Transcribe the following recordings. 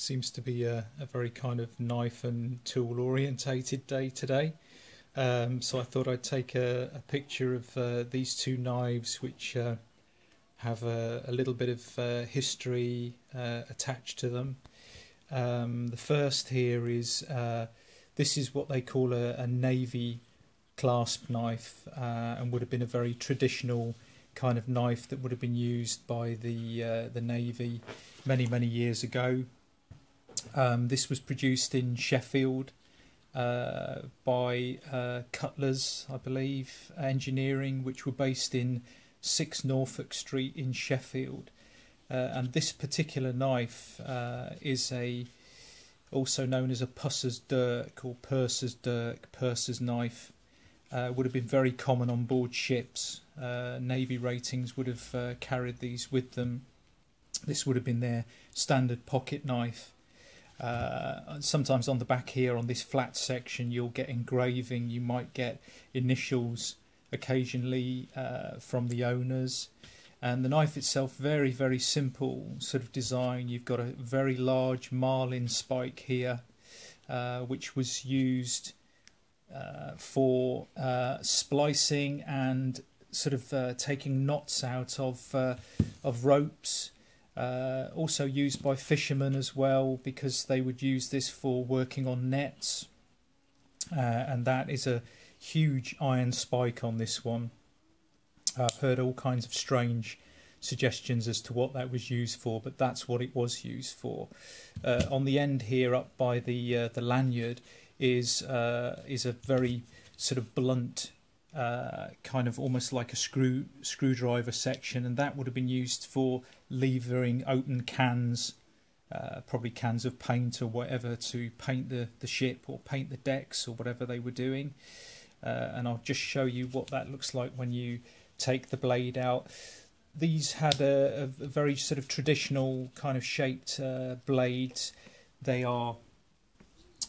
Seems to be a very kind of knife and tool orientated day today. So I thought I'd take a picture of these two knives, which have a little bit of history attached to them. The first here is this is what they call a navy clasp knife, and would have been a very traditional kind of knife that would have been used by the navy many years ago. This was produced in Sheffield by Cutlers, I believe, Engineering, which were based in 6 Norfolk Street in Sheffield. And this particular knife is also known as a Pusser's dirk or Purser's dirk, Purser's knife. Would have been very common on board ships. Navy ratings would have carried these with them. This would have been their standard pocket knife. Sometimes on the back here, on this flat section, you'll get engraving. You might get initials occasionally from the owners. And the knife itself, very simple sort of design. You've got a very large marlin spike here, which was used for splicing and sort of taking knots out of ropes. Also used by fishermen as well, because they would use this for working on nets, and that is a huge iron spike on this one. I've heard all kinds of strange suggestions as to what that was used for, but that's what it was used for. On the end here, up by the lanyard, is a very sort of blunt, kind of almost like a screwdriver section, and that would have been used for levering open cans, probably cans of paint or whatever, to paint the ship or paint the decks or whatever they were doing. And I'll just show you what that looks like when you take the blade out. These had a very sort of traditional kind of shaped blades. They are,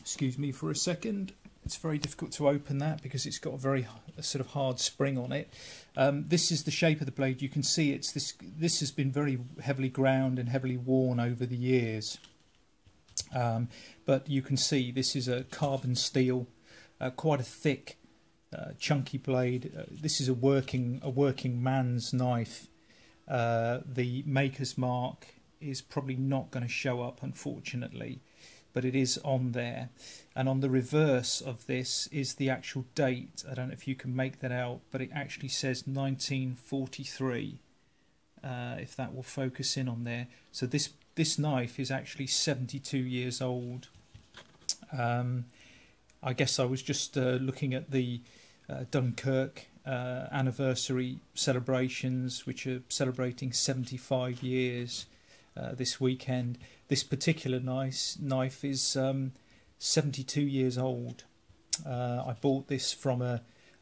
excuse me for a second, it's very difficult to open that because it's got a very sort of hard spring on it. This is the shape of the blade. You can see this has been very heavily ground and heavily worn over the years. But you can see this is a carbon steel, quite a thick, chunky blade. This is a working man's knife. The maker's mark is probably not going to show up, unfortunately, but it is on there. And on the reverse of this is the actual date. I don't know if you can make that out, but it actually says 1943, if that will focus in on there. So this knife is actually 72 years old. I guess I was just looking at the Dunkirk anniversary celebrations, which are celebrating 75 years this weekend. This particular knife is 72 years old. I bought this from a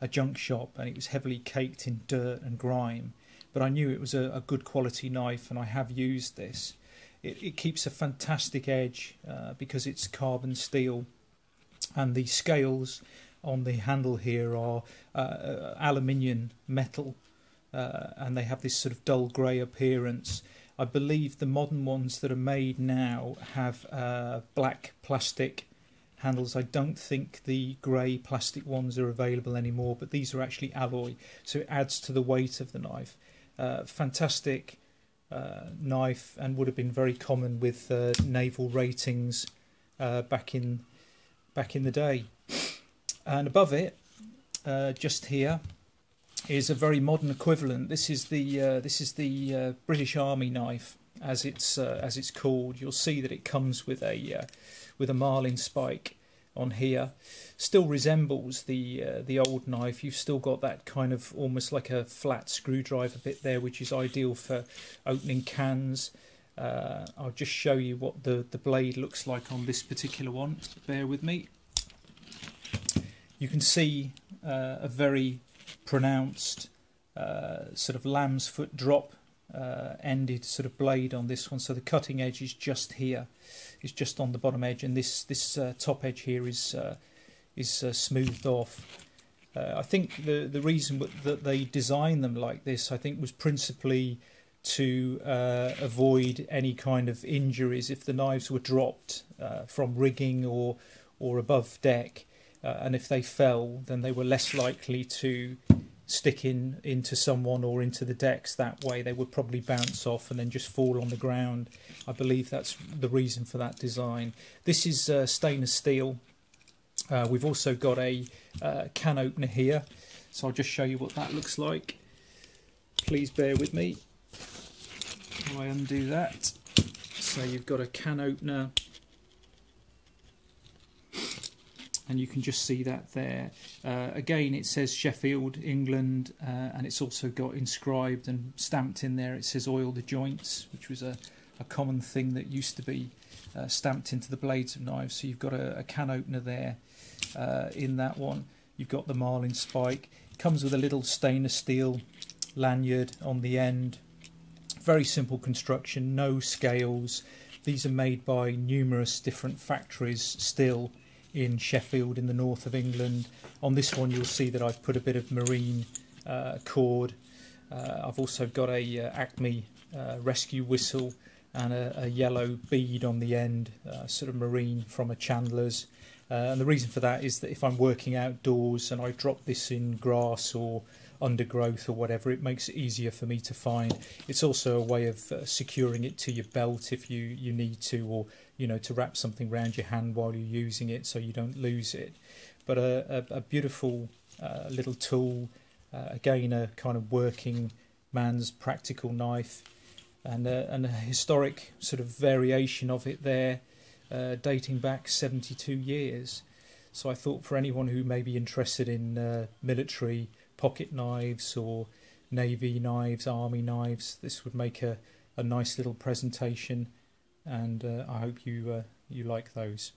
junk shop, and it was heavily caked in dirt and grime, but I knew it was a good quality knife, and I have used this. It keeps a fantastic edge because it's carbon steel, and the scales on the handle here are aluminium metal, and they have this sort of dull grey appearance. I believe the modern ones that are made now have black plastic handles. I don't think the grey plastic ones are available anymore, but these are actually alloy, so it adds to the weight of the knife. Fantastic knife, and would have been very common with naval ratings back in the day. And above it, just here, is a very modern equivalent. This is the British Army knife, as it's called. You'll see that it comes with a marlin spike on here. Still resembles the old knife. You've still got that kind of almost like a flat screwdriver bit there, which is ideal for opening cans. I'll just show you what the blade looks like on this particular one. Bear with me. You can see a very pronounced sort of lamb's foot drop ended sort of blade on this one. So the cutting edge is just here, it's just on the bottom edge, and this top edge here is smoothed off. I think the reason that they designed them like this, I think, was principally to avoid any kind of injuries if the knives were dropped from rigging or above deck, and if they fell, then they were less likely to stick into someone or into the decks that way. They would probably bounce off and then just fall on the ground. I believe that's the reason for that design. This is stainless steel. We've also got a can opener here, so I'll just show you what that looks like. Please bear with me while I undo that. So you've got a can opener, and you can just see that there. Again, it says Sheffield, England, and it's also got inscribed and stamped in there. It says oil the joints, which was a common thing that used to be stamped into the blades of knives. So you've got a can opener there in that one. You've got the marlin spike. It comes with a little stainless steel lanyard on the end. Very simple construction, no scales. These are made by numerous different factories still in Sheffield in the north of England. On this one you'll see that I've put a bit of marine cord. I've also got a Acme rescue whistle and a yellow bead on the end, sort of marine from a chandler's. And the reason for that is that if I'm working outdoors and I drop this in grass or undergrowth or whatever, it makes it easier for me to find. It's also a way of securing it to your belt if you need to, or to wrap something around your hand while you're using it so you don't lose it. But a beautiful little tool, again a kind of working man's practical knife, and a historic sort of variation of it there, dating back 72 years. So I thought for anyone who may be interested in military pocket knives or navy knives, army knives, this would make a nice little presentation, and I hope you like those.